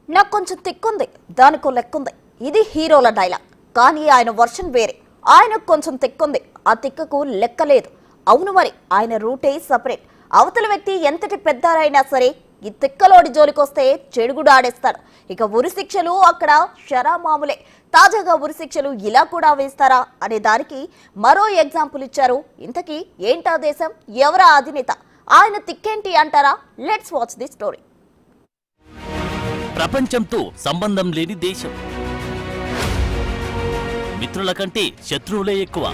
నాకు కొంచెం తిక్కుంది, దానికో లెక్కుంది. ఇది హీరోల డైలాగ్. కానీ ఆయన వర్షన్ వేరే. ఆయనకు కొంచెం తిక్కుంది, ఆ తిక్కకు లెక్కలేదు. అవును, మరి ఆయన రూటే సపరేట్. అవతల వ్యక్తి ఎంతటి పెద్దారైనా సరే ఈ తిక్కలోడి జోలికొస్తే చెడుగుడు ఆడేస్తాడు. ఇక ఉరి శిక్షలు అక్కడ షరామాములే. తాజాగా ఉరి శిక్షలు ఇలా కూడా వేస్తారా అనే దానికి మరో ఎగ్జాంపుల్ ఇచ్చారు. ఇంతకీ ఏంటా దేశం, ఎవరా అధినేత, ఆయన తిక్కేంటి అంటారా? Let's watch the story. ప్రపంచంతో సంబంధం లేని దేశం, మిత్రుల కంటే శత్రువులే ఎక్కువ.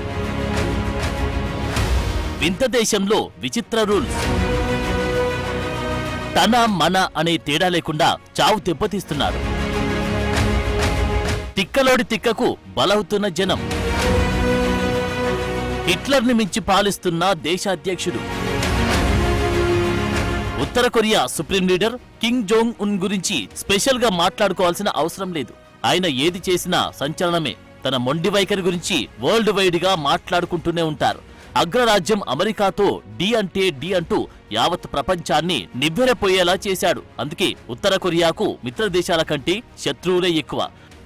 వింత దేశంలో విచిత్ర రూల్స్. తన మన అనే తేడా లేకుండా చావు దెబ్బతీస్తున్నారు. తిక్కలోడి తిక్కకు బలవుతున్న జనం. హిట్లర్ని మించి పాలిస్తున్న దేశాధ్యక్షుడు. ఉత్తర Korea supreme leader Kim Jong Un గురించి స్పెషల్ గా మాట్లాడుకోవాల్సిన అవసరం లేదు. ఆయన ఏది చేసినా సంచలనమే. తన మొండి వైఖరి గురించి వరల్డ్ వైడ్ గా మాట్లాడుకుంటూనే ఉంటారు. అగ్రరాజ్యం అమెరికాతో డి అంటే డి అంటూ యావత్ ప్రపంచాన్ని నివ్వెరపోయేలా చేశాడు. అందుకే ఉత్తర కొరియాకు మిత్ర దేశాల కంటే శత్రువులే ఎక్కువ.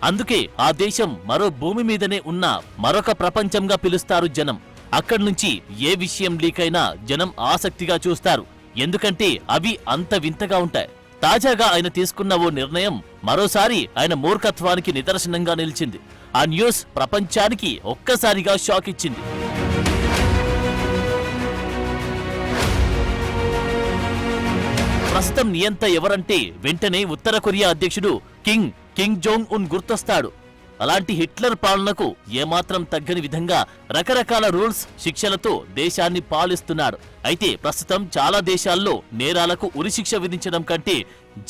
అందుకే ఆ దేశం మరో భూమి మీదనే ఉన్న మరొక ప్రపంచంగా పిలుస్తారు జనం. అక్కడి నుంచి ఏ విషయం లీక్ అయినా జనం ఆసక్తిగా చూస్తారు. ఎందుకంటే అవి అంత వింతగా ఉంటాయి. తాజాగా ఆయన తీసుకున్న ఓ నిర్ణయం మరోసారి ఆయన మూర్ఖత్వానికి నిదర్శనంగా నిలిచింది. ఆ న్యూస్ ప్రపంచానికి ఒక్కసారిగా షాక్ ఇచ్చింది. ప్రస్తుతం నియంత ఎవరంటే వెంటనే ఉత్తర కొరియా అధ్యక్షుడు కిమ్ జోంగ్ ఉన్ గుర్తొస్తాడు. అలాంటి హిట్లర్ పాలనకు ఏమాత్రం తగ్గని విధంగా రకరకాల రూల్స్, శిక్షలతో దేశాన్ని పాలిస్తున్నాడు. అయితే ప్రస్తుతం చాలా దేశాల్లో నేరాలకు ఉరిశిక్ష విధించడం కంటే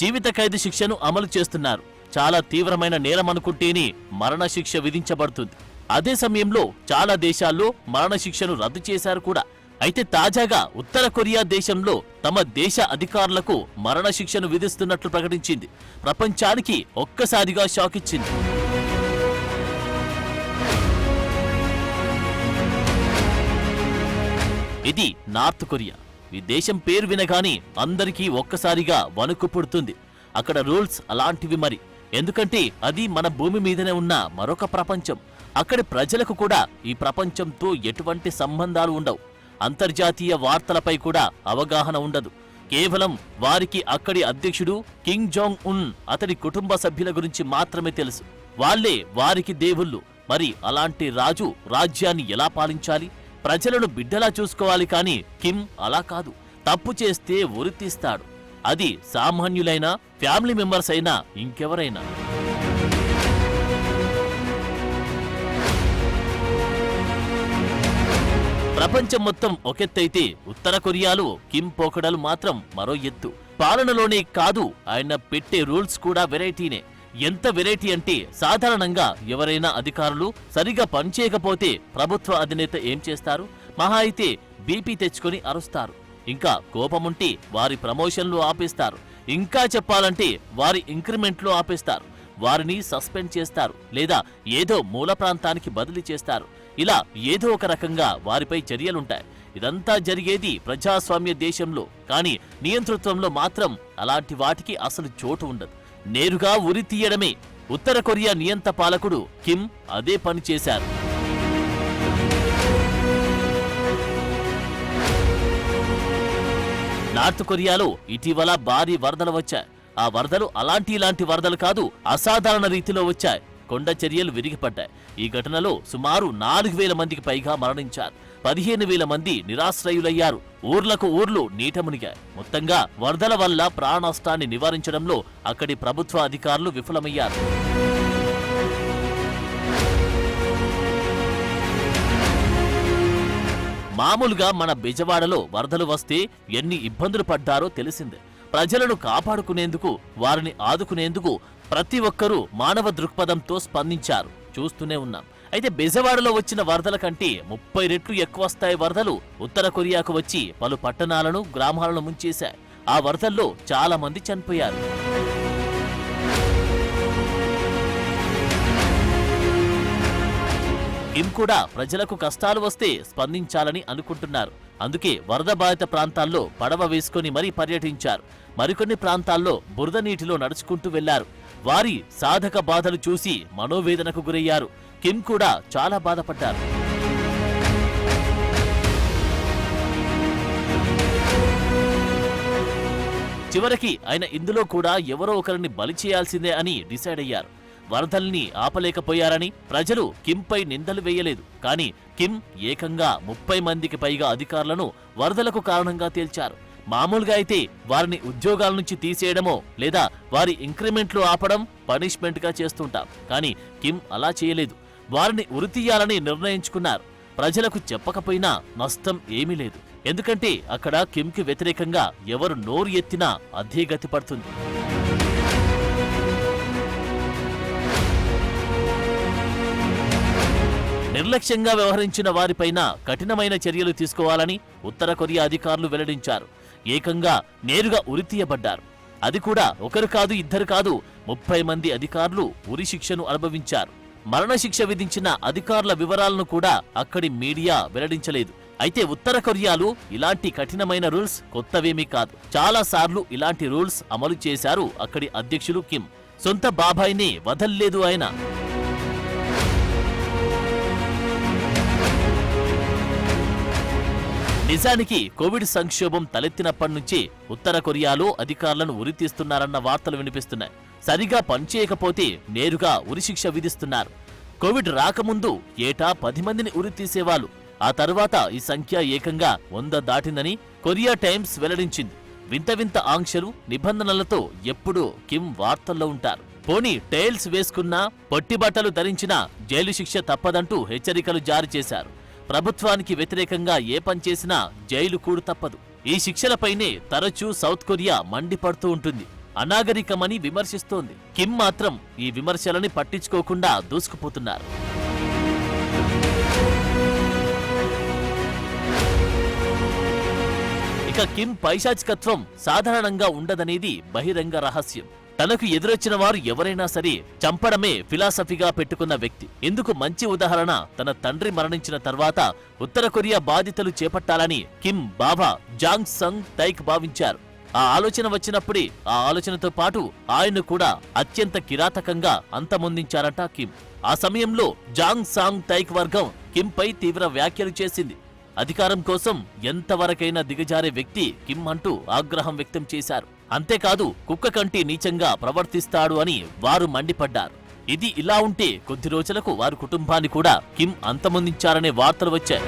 జీవిత ఖైదు శిక్షను అమలు చేస్తున్నారు. చాలా తీవ్రమైన నేరం అనుకుంటేనే మరణశిక్ష విధించబడుతుంది. అదే సమయంలో చాలా దేశాల్లో మరణశిక్షను రద్దు చేశారు కూడా. అయితే తాజాగా ఉత్తర కొరియా దేశంలో తమ దేశ అధికారులకు మరణశిక్షను విధిస్తున్నట్లు ప్రకటించింది. ప్రపంచానికి ఒక్కసారిగా షాక్ ఇచ్చింది. ఇది నార్త్ కొరియా. ఈ దేశం పేరు వినగానే అందరికీ ఒక్కసారిగా వణుకు పుడుతుంది. అక్కడ రూల్స్ అలాంటివి మరి. ఎందుకంటే అది మన భూమి మీదనే ఉన్న మరొక ప్రపంచం. అక్కడి ప్రజలకు కూడా ఈ ప్రపంచంతో ఎటువంటి సంబంధాలు ఉండవు. అంతర్జాతీయ వార్తలపై కూడా అవగాహన ఉండదు. కేవలం వారికి అక్కడి అధ్యక్షుడు కిమ్ జోంగ్ ఉన్, అతడి కుటుంబ సభ్యుల గురించి మాత్రమే తెలుసు. వాళ్లే వారికి దేవుళ్ళు. మరి అలాంటి రాజు రాజ్యాన్ని ఎలా పాలించాలి? ప్రజలను బిడ్డలా చూసుకోవాలి. కానీ కిమ్ అలా కాదు. తప్పు చేస్తే ఉరితీస్తాడు. అది సామాన్యులైనా, ఫ్యామిలీ మెంబర్స్ అయినా, ఇంకెవరైనా. ప్రపంచం మొత్తం ఒకెత్తైతే ఉత్తర కొరియాలో కిమ్ పోకడలు మాత్రం మరో ఎత్తు. పాలనలోనే కాదు, ఆయన పెట్టే రూల్స్ కూడా వెరైటీనే. ఎంత వెరైటీ అంటే సాధారణంగా ఎవరైనా అధికారులు సరిగా పనిచేయకపోతే ప్రభుత్వ అధినేత ఏం చేస్తారు? మహా అయితే బీపీ తెచ్చుకొని అరుస్తారు. ఇంకా కోపముంటే వారి ప్రమోషన్లు ఆపేస్తారు. ఇంకా చెప్పాలంటే వారి ఇంక్రిమెంట్లు ఆపేస్తారు. వారిని సస్పెండ్ చేస్తారు, లేదా ఏదో మూల ప్రాంతానికి బదిలీ చేస్తారు. ఇలా ఏదో ఒక రకంగా వారిపై చర్యలుంటాయి. ఇదంతా జరిగేది ప్రజాస్వామ్య దేశంలో. కానీ నియంతృత్వంలో మాత్రం అలాంటి వాటికి అసలు చోటు ఉండదు. నేరుగా ఉరి తీయడమే. ఉత్తర కొరియా నియంత పాలకుడు కిమ్ అదే పని చేశారు. నార్త్ కొరియాలో ఇటీవల భారీ వరదలు వచ్చాయి. ఆ వరదలు ఇలాంటి వరదలు కాదు, అసాధారణ రీతిలో వచ్చాయి. కొండ చర్యలు విరిగిపడ్డాయి. ఈ ఘటనలో సుమారు 4,000 మందికి పైగా మరణించారు. 15,000 మంది నిరాశ్రయులయ్యారు. ఊర్లకు ఊర్లు నీట మునిగాయి. మొత్తంగా వరదల వల్ల ప్రాణ నష్టాన్ని నివారించడంలో అక్కడి ప్రభుత్వ అధికారులు విఫలమయ్యారు. మామూలుగా మన బెజవాడలో వరదలు వస్తే ఎన్ని ఇబ్బందులు పడ్డారో తెలిసిందే. ప్రజలను కాపాడుకునేందుకు, వారిని ఆదుకునేందుకు ప్రతి ఒక్కరూ మానవ దృక్పథంతో స్పందించారు. చూస్తూనే ఉన్నాం. అయితే బెజవాడలో వచ్చిన వరదల కంటే 30 రెట్లు ఎక్కువ స్థాయి వరదలు ఉత్తర కొరియాకు వచ్చి పలు పట్టణాలను, గ్రామాలను ముంచేశాయి. ఆ వరదల్లో చాలా మంది చనిపోయారు. కిమ్ కూడా ప్రజలకు కష్టాలు వస్తే స్పందించాలని అనుకుంటున్నారు. అందుకే వరద బాధిత ప్రాంతాల్లో పడవ వేసుకుని మరీ పర్యటించారు. మరికొన్ని ప్రాంతాల్లో బురద నీటిలో నడుచుకుంటూ వెళ్లారు. వారి సాధక బాధలు చూసి మనోవేదనకు గురయ్యారు. కిమ్ కూడా చాలా బాధపడ్డారు. చివరికి ఆయన ఇందులో కూడా ఎవరో ఒకరిని బలి చేయాల్సిందే అని డిసైడ్ అయ్యారు. వరదల్ని ఆపలేకపోయారని ప్రజలు కిమ్పై నిందలు వేయలేదు. కానీ కిమ్ ఏకంగా 30 మందికి పైగా అధికారులను వరదలకు కారణంగా తేల్చారు. మామూలుగా అయితే వారిని ఉద్యోగాల నుంచి తీసేయడమో లేదా వారి ఇంక్రిమెంట్లు ఆపడం పనిష్మెంట్ గా చేస్తుంటాం. కానీ కిమ్ అలా చేయలేదు. వారిని ఉరితీయాలని నిర్ణయించుకున్నారు. ప్రజలకు చెప్పకపోయినా నష్టం ఏమీ లేదు. ఎందుకంటే అక్కడ కిమ్కి వ్యతిరేకంగా ఎవరు నోరు ఎత్తినా అదే గతి పడుతుంది. నిర్లక్ష్యంగా వ్యవహరించిన వారిపైన కఠినమైన చర్యలు తీసుకోవాలని ఉత్తర కొరియా అధికారులు వెల్లడించారు. ఏకంగా నేరుగా ఉరితీయబడ్డారు. అది కూడా ఒకరు కాదు, ఇద్దరు కాదు, 30 మంది అధికారులు ఉరి శిక్షను అనుభవించారు. మరణశిక్ష విధించిన అధికారుల వివరాలను కూడా అక్కడి మీడియా వెల్లడించలేదు. అయితే ఉత్తర కొరియాలో ఇలాంటి కఠినమైన రూల్స్ కొత్తవేమీ కాదు. చాలా సార్లు ఇలాంటి రూల్స్ అమలు చేశారు అక్కడి అధ్యక్షులు కిమ్. సొంత బాబాయినే వదల్లేదు ఆయన. నిజానికి కోవిడ్ సంక్షోభం తలెత్తినప్పటి నుంచి ఉత్తర కొరియాలో అధికారులను ఉరితీస్తున్నారన్న వార్తలు వినిపిస్తున్నాయి. సరిగా పనిచేయకపోతే నేరుగా ఉరిశిక్ష విధిస్తున్నారు. కోవిడ్ రాకముందు ఏటా 10 మందిని ఉరితీసేవాళ్ళు. ఆ తర్వాత ఈ సంఖ్య ఏకంగా 100 దాటిందని కొరియా టైమ్స్ వెల్లడించింది. వింత వింత ఆంక్షలు, నిబంధనలతో ఎప్పుడూ కిమ్ వార్తల్లో ఉంటారు. పోనీ టైల్స్ వేసుకున్నా, పొట్టి బట్టలు ధరించినా జైలు శిక్ష తప్పదంటూ హెచ్చరికలు జారీ చేశారు. ప్రభుత్వానికి వ్యతిరేకంగా ఏ పనిచేసినా జైలు కూడు తప్పదు. ఈ శిక్షలపైనే తరచూ సౌత్ కొరియా మండిపడుతూ ఉంటుంది. అనాగరికమని విమర్శిస్తోంది. కిమ్ మాత్రం ఈ విమర్శలని పట్టించుకోకుండా దూసుకుపోతున్నారు. ఇక కిమ్ పైశాచికత్వం సాధారణంగా ఉండదనేది బహిరంగ రహస్యం. తనకు ఎదురొచ్చిన వారు ఎవరైనా సరే చంపడమే ఫిలాసఫీగా పెట్టుకున్న వ్యక్తి. ఇందుకు మంచి ఉదాహరణ తన తండ్రి మరణించిన తర్వాత ఉత్తర కొరియా బాధ్యతలు చేపట్టాలని కిమ్ బాబా జాంగ్ సంగ్ తైక్ భావించారు. ఆ ఆలోచన వచ్చినప్పుడే ఆ ఆలోచనతో పాటు ఆయన కూడా అత్యంత కిరాతకంగా అంతమొందించారట కిమ్. ఆ సమయంలో జాంగ్ సాంగ్ తైక్ వర్గం కిమ్ పై తీవ్ర వ్యాఖ్యలు చేసింది. అధికారం కోసం ఎంతవరకైనా దిగజారే వ్యక్తి కిమ్ అంటూ ఆగ్రహం వ్యక్తం చేశారు. అంతేకాదు కుక్క కంటే నీచంగా ప్రవర్తిస్తాడు అని వారు మండిపడ్డారు. ఇది ఇలా ఉంటే కొద్ది రోజులకు వారి కుటుంబాన్ని కూడా కిమ్ అంతమొందించారనే వార్తలు వచ్చాయి.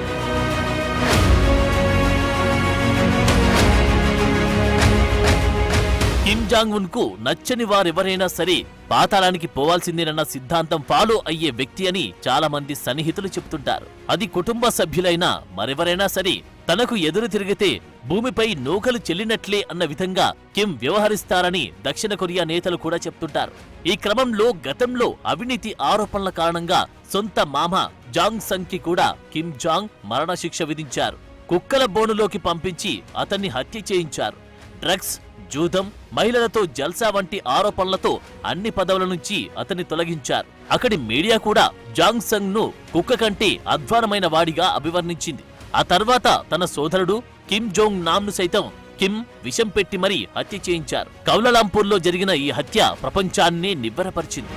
కిమ్ జాంగ్ ఉన్ కు నచ్చని వారెవరైనా సరే పాతాళానికి పోవాల్సిందేనన్న సిద్ధాంతం ఫాలో అయ్యే వ్యక్తి అని చాలా మంది సన్నిహితులు చెబుతుంటారు. అది కుటుంబ సభ్యులైనా మరెవరైనా సరే తనకు ఎదురు తిరిగితే భూమిపై నూకలు చెల్లినట్లే అన్న విధంగా కిమ్ వ్యవహరిస్తారని దక్షిణ కొరియా నేతలు కూడా చెప్తుంటారు. ఈ క్రమంలో గతంలో అవినీతి ఆరోపణల కారణంగా సొంత మామ జాంగ్ సంగ్ కి కూడా కిమ్ జాంగ్ మరణశిక్ష విధించారు. కుక్కల బోనులోకి పంపించి అతన్ని హత్య చేయించారు. డ్రగ్స్, జూదం, మహిళలతో జల్సా వంటి ఆరోపణలతో అన్ని పదవుల నుంచి అతన్ని తొలగించారు. అక్కడి మీడియా కూడా జాంగ్ సంగ్ ను కుక్క కంటే అధ్వానమైన వాడిగా అభివర్ణించింది. ఆ తర్వాత తన సోదరుడు కిమ్ జోంగ్ నామ్ ను సైతం కిమ్ విషం పెట్టి మరీ హత్య చేయించారు. కౌలాలంపూర్లో జరిగిన ఈ హత్య ప్రపంచాన్ని నివ్వెరపరిచింది.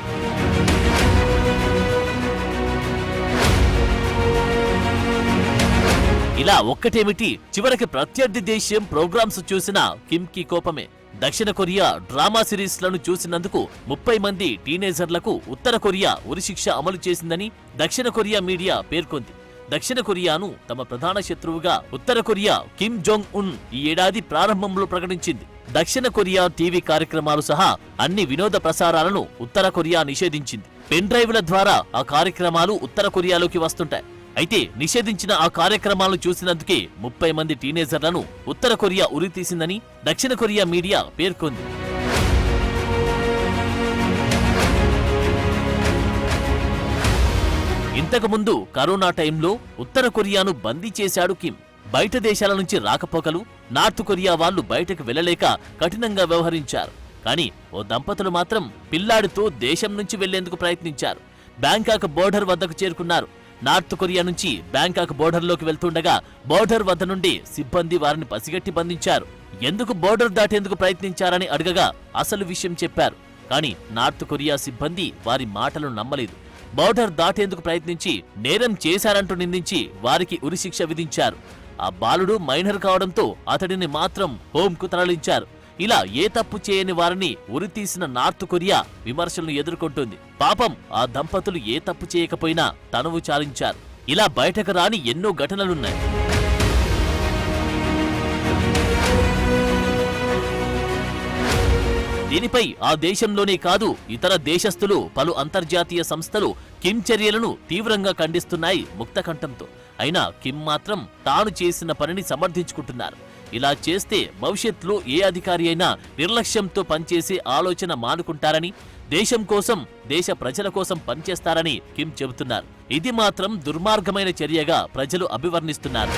ఇలా ఒక్కటేమిటి, చివరికి ప్రత్యర్థి దేశం ప్రోగ్రామ్స్ చూసిన కిమ్ కి కోపమే. దక్షిణ కొరియా డ్రామా సిరీస్ లను చూసినందుకు 30 మంది టీనేజర్లకు ఉత్తర కొరియా ఉరిశిక్ష అమలు చేసిందని దక్షిణ కొరియా మీడియా పేర్కొంది. దక్షిణ కొరియాను తమ ప్రధాన శత్రువుగా ఉత్తర కొరియా కిమ్ జోంగ్ ఉన్ ఈ ఏడాది ప్రారంభంలో ప్రకటించింది. దక్షిణ కొరియా టీవీ కార్యక్రమాలు సహా అన్ని వినోద ప్రసారాలను ఉత్తర కొరియా నిషేధించింది. పెన్ డ్రైవ్ల ద్వారా ఆ కార్యక్రమాలు ఉత్తర కొరియాలోకి వస్తుంటాయి. అయితే నిషేధించిన ఆ కార్యక్రమాలను చూసినందుకే 30 మంది టీనేజర్లను ఉత్తర కొరియా ఉరితీసిందని దక్షిణ కొరియా మీడియా పేర్కొంది. ఇంతకుముందు కరోనా టైంలో ఉత్తర కొరియాను బందీ చేశాడు కిమ్. బయట దేశాల నుంచి రాకపోకలు, నార్త్ కొరియా వాళ్లు బయటకు వెళ్లలేక కఠినంగా వ్యవహరించారు. కానీ ఓ దంపతులు మాత్రం పిల్లాడితో దేశం నుంచి వెళ్లేందుకు ప్రయత్నించారు. బ్యాంకాక్ బోర్డర్ వద్దకు చేరుకున్నారు. నార్త్ కొరియా నుంచి బ్యాంకాక్ బోర్డర్లోకి వెళ్తుండగా బోర్డర్ వద్ద నుండి సిబ్బంది వారిని పసిగట్టి బంధించారు. ఎందుకు బోర్డర్ దాటేందుకు ప్రయత్నించారని అడగగా అసలు విషయం చెప్పారు. కానీ నార్త్ కొరియా సిబ్బంది వారి మాటలను నమ్మలేదు. బోర్డర్ దాటేందుకు ప్రయత్నించి నేరం చేశారంటూ నిందించి వారికి ఉరిశిక్ష విధించారు. ఆ బాలుడు మైనర్ కావడంతో అతడిని మాత్రం హోంకు తరలించారు. ఇలా ఏ తప్పు చేయని వారిని ఉరితీసిన నార్త్ కొరియా విమర్శలను ఎదుర్కొంటుంది. పాపం ఆ దంపతులు ఏ తప్పు చేయకపోయినా తనువు చాలించారు. ఇలా బయటకు రాని ఎన్నో ఘటనలున్నాయి. దీనిపై ఆ దేశంలోనే కాదు ఇతర దేశస్థులు, పలు అంతర్జాతీయ సంస్థలు కిమ్ చర్యలను తీవ్రంగా ఖండిస్తున్నాయి ముక్తకంఠంతో. అయినా కిమ్ మాత్రం తాను చేసిన పనిని సమర్థించుకుంటున్నారు. ఇలా చేస్తే భవిష్యత్తులో ఏ అధికారి అయినా నిర్లక్ష్యంతో పనిచేసే ఆలోచన మానుకుంటారని, దేశం కోసం, దేశ ప్రజల కోసం పనిచేస్తారని కిమ్ చెబుతున్నారు. ఇది మాత్రం దుర్మార్గమైన చర్యగా ప్రజలు అభివర్ణిస్తున్నారు.